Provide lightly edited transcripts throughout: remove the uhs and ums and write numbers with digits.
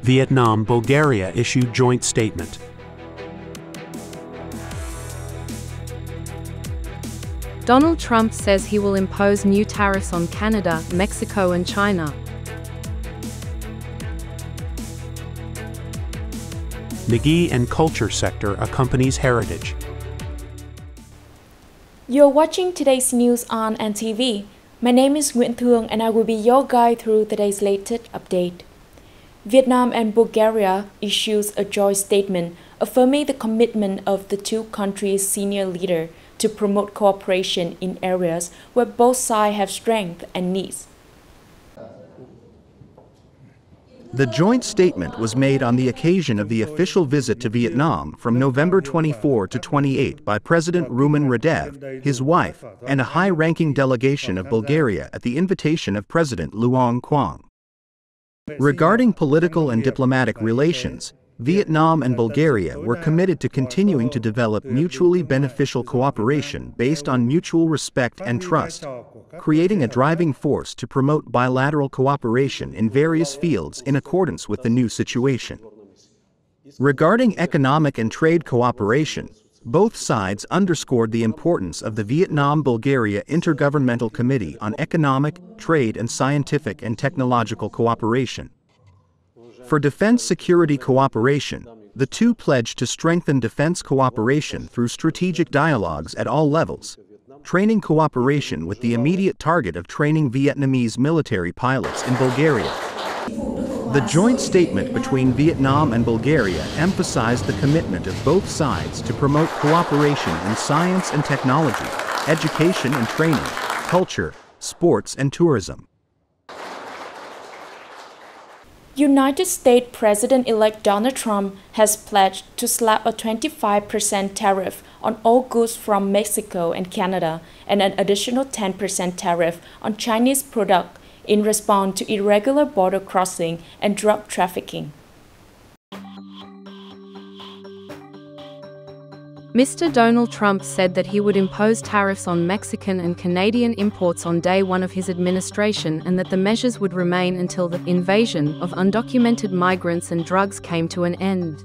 Vietnam, Bulgaria issued joint statement. Donald Trump says he will impose new tariffs on Canada, Mexico and China. Nghe An Culture Sector accompanies heritage. You're watching today's news on NTV. My name is Nguyễn Thị and I will be your guide through today's latest update. Vietnam and Bulgaria issues a joint statement affirming the commitment of the two countries' senior leaders to promote cooperation in areas where both sides have strength and needs. The joint statement was made on the occasion of the official visit to Vietnam from November 24 to 28 by President Rumen Radev, his wife, and a high-ranking delegation of Bulgaria at the invitation of President Luong Quang. Regarding political and diplomatic relations, Vietnam and Bulgaria were committed to continuing to develop mutually beneficial cooperation based on mutual respect and trust, creating a driving force to promote bilateral cooperation in various fields in accordance with the new situation. Regarding economic and trade cooperation, both sides underscored the importance of the Vietnam-Bulgaria Intergovernmental Committee on Economic, Trade and Scientific and Technological Cooperation. For defense security cooperation, the two pledged to strengthen defense cooperation through strategic dialogues at all levels, training cooperation with the immediate target of training Vietnamese military pilots in Bulgaria. The joint statement between Vietnam and Bulgaria emphasized the commitment of both sides to promote cooperation in science and technology, education and training, culture, sports and tourism. United States President-elect Donald Trump has pledged to slap a 25% tariff on all goods from Mexico and Canada and an additional 10% tariff on Chinese products in response to irregular border crossing and drug trafficking. Mr. Donald Trump said that he would impose tariffs on Mexican and Canadian imports on day one of his administration and that the measures would remain until the invasion of undocumented migrants and drugs came to an end.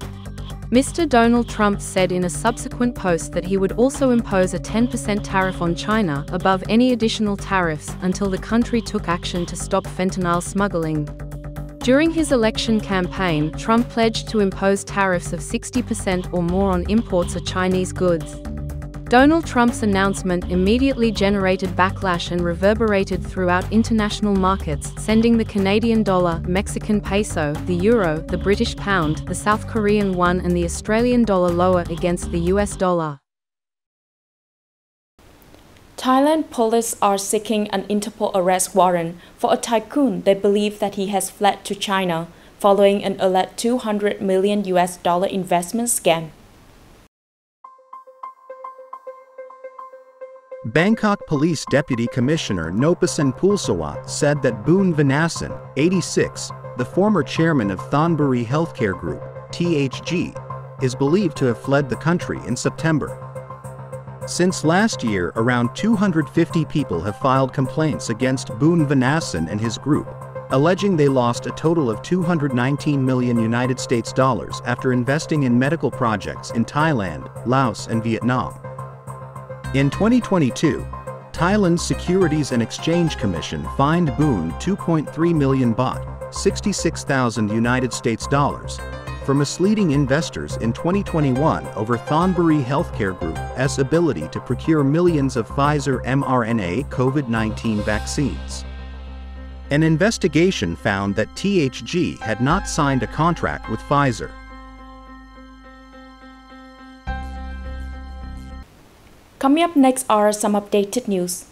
Mr. Donald Trump said in a subsequent post that he would also impose a 10% tariff on China above any additional tariffs until the country took action to stop fentanyl smuggling. During his election campaign, Trump pledged to impose tariffs of 60% or more on imports of Chinese goods. Donald Trump's announcement immediately generated backlash and reverberated throughout international markets, sending the Canadian dollar, Mexican peso, the euro, the British pound, the South Korean won and the Australian dollar lower against the US dollar. Thailand police are seeking an Interpol arrest warrant for a tycoon they believe that he has fled to China following an alleged $200 million investment scam. Bangkok Police Deputy Commissioner Nopasan Pulsawat said that Boon Vinasan, 86, the former chairman of Thonburi Healthcare Group, THG, is believed to have fled the country in September. Since last year, around 250 people have filed complaints against Boon Vinasan and his group, alleging they lost a total of $219 million after investing in medical projects in Thailand, Laos and Vietnam. In 2022, Thailand's Securities and Exchange Commission fined Boon 2.3 million baht, $66,000, for misleading investors in 2021 over Thonburi Healthcare Group's ability to procure millions of Pfizer mRNA COVID-19 vaccines. An investigation found that THG had not signed a contract with Pfizer. Coming up next are some updated news.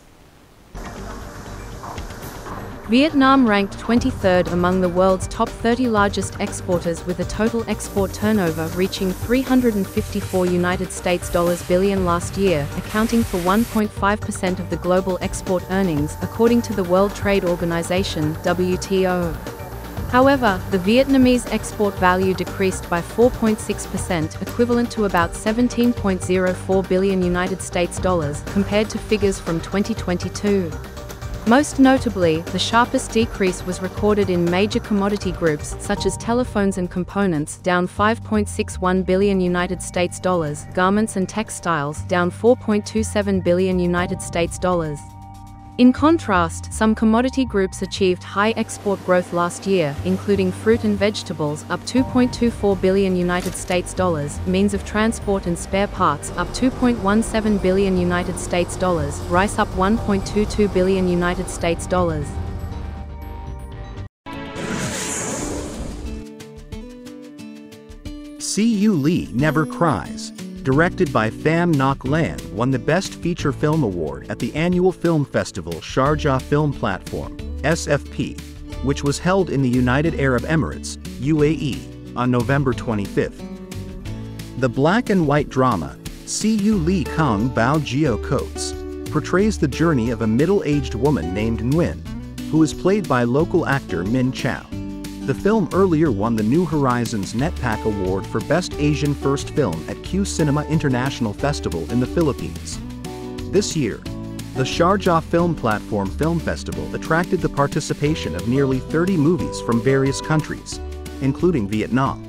Vietnam ranked 23rd among the world's top 30 largest exporters with a total export turnover reaching $354 billion last year, accounting for 1.5% of the global export earnings, according to the World Trade Organization (WTO). However, the Vietnamese export value decreased by 4.6%, equivalent to about $17.04 billion, compared to figures from 2022. Most notably, the sharpest decrease was recorded in major commodity groups such as telephones and components, down $5.61 billion United States dollars, garments and textiles, down $4.27 billion United States dollars. In contrast, some commodity groups achieved high export growth last year, including fruit and vegetables, up $2.24 billion United States dollars, means of transport and spare parts, up $2.17 billion United States dollars, rice up $1.22 billion United States dollars. See Lee Never Cries, directed by Pham Ngoc Lan, won the Best Feature Film Award at the annual film festival Sharjah Film Platform, SFP, which was held in the United Arab Emirates, UAE, on November 25. The black and white drama, See Lee Kang Bao Gio Coates, portrays the journey of a middle-aged woman named Nguyen, who is played by local actor Min Chow. The film earlier won the New Horizons NetPac Award for Best Asian First Film at Q Cinema International Festival in the Philippines. This year, the Sharjah Film Platform Film Festival attracted the participation of nearly 30 movies from various countries, including Vietnam.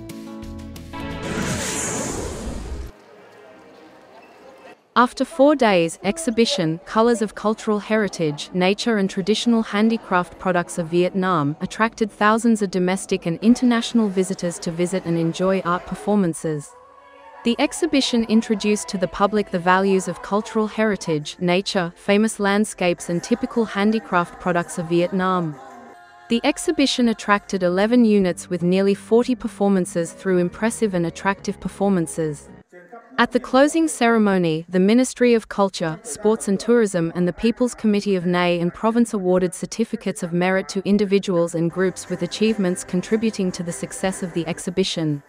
After 4 days, exhibition, Colors of Cultural Heritage, Nature and Traditional Handicraft Products of Vietnam, attracted thousands of domestic and international visitors to visit and enjoy art performances. The exhibition introduced to the public the values of cultural heritage, nature, famous landscapes and typical handicraft products of Vietnam. The exhibition attracted 11 units with nearly 40 performances through impressive and attractive performances. At the closing ceremony, the Ministry of Culture, Sports and Tourism and the People's Committee of Nghệ An Province awarded certificates of merit to individuals and groups with achievements contributing to the success of the exhibition.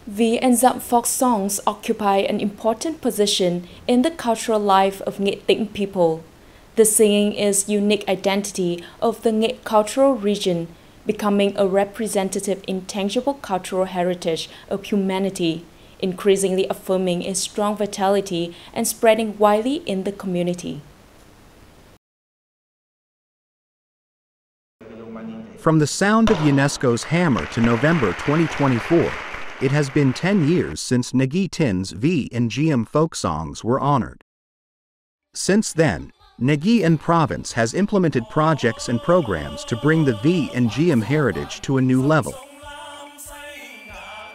The Drum folk songs occupy an important position in the cultural life of Nghệ Tĩnh people. The singing is unique identity of the Nghệ cultural region, becoming a representative intangible cultural heritage of humanity, increasingly affirming its strong vitality and spreading widely in the community. From the sound of UNESCO's hammer to November 2024, it has been 10 years since Nghệ Tĩnh V and GM folk songs were honored. Since then, Nghệ An Province has implemented projects and programs to bring the V and GM heritage to a new level.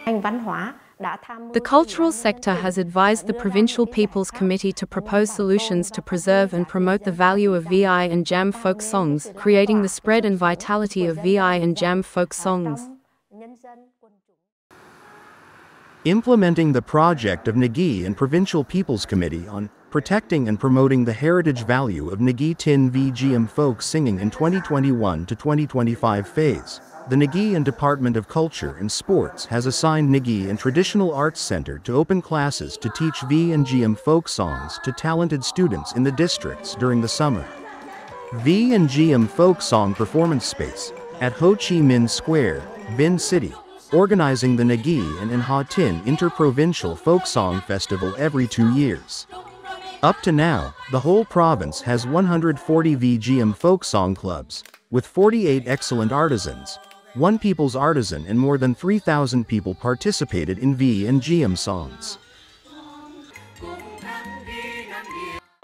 The cultural sector has advised the Provincial People's Committee to propose solutions to preserve and promote the value of VI and Jam folk songs, creating the spread and vitality of VI and Jam folk songs. Implementing the project of Nghệ An Provincial People's Committee on protecting and promoting the heritage value of Nghệ Tĩnh VGM folk singing in 2021 to 2025 phase, the Nghệ An Department of Culture and Sports has assigned Nghệ An Traditional Arts Center to open classes to teach V and GM folk songs to talented students in the districts during the summer. V and GM folk song performance space at Ho Chi Minh Square, Vinh City, organizing the Nghệ An and Ha Tin Interprovincial Folk Song Festival every 2 years. Up to now, the whole province has 140 VGM folk song clubs, with 48 excellent artisans, 1 people's artisan and more than 3,000 people participated in V and GM songs.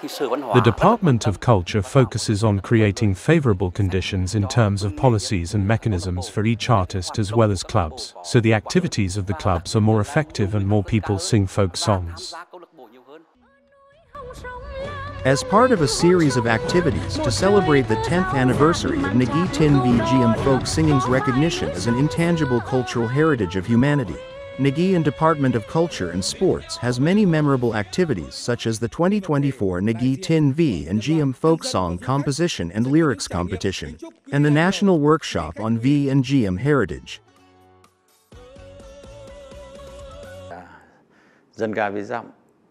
The Department of Culture focuses on creating favorable conditions in terms of policies and mechanisms for each artist as well as clubs, so the activities of the clubs are more effective and more people sing folk songs. As part of a series of activities to celebrate the 10th anniversary of Nghệ Tĩnh VGM folk singing's recognition as an intangible cultural heritage of humanity, Nghệ An Department of Culture and Sports has many memorable activities such as the 2024 Nghệ Tĩnh V and GM folk song composition and lyrics competition, and the National Workshop on V and GM heritage.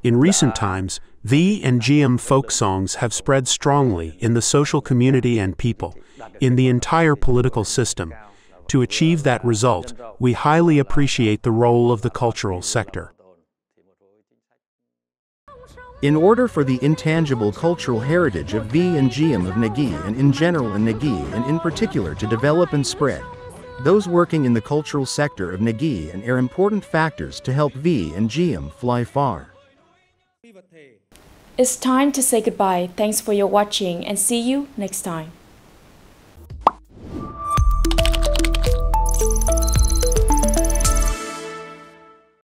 In recent times, V and GM folk songs have spread strongly in the social community and people, in the entire political system. To achieve that result, we highly appreciate the role of the cultural sector. In order for the intangible cultural heritage of V and GM of Nagi and in general in Nagi and in particular to develop and spread, those working in the cultural sector of Nagi and are important factors to help V and GM fly far. It's time to say goodbye. Thanks for your watching and see you next time.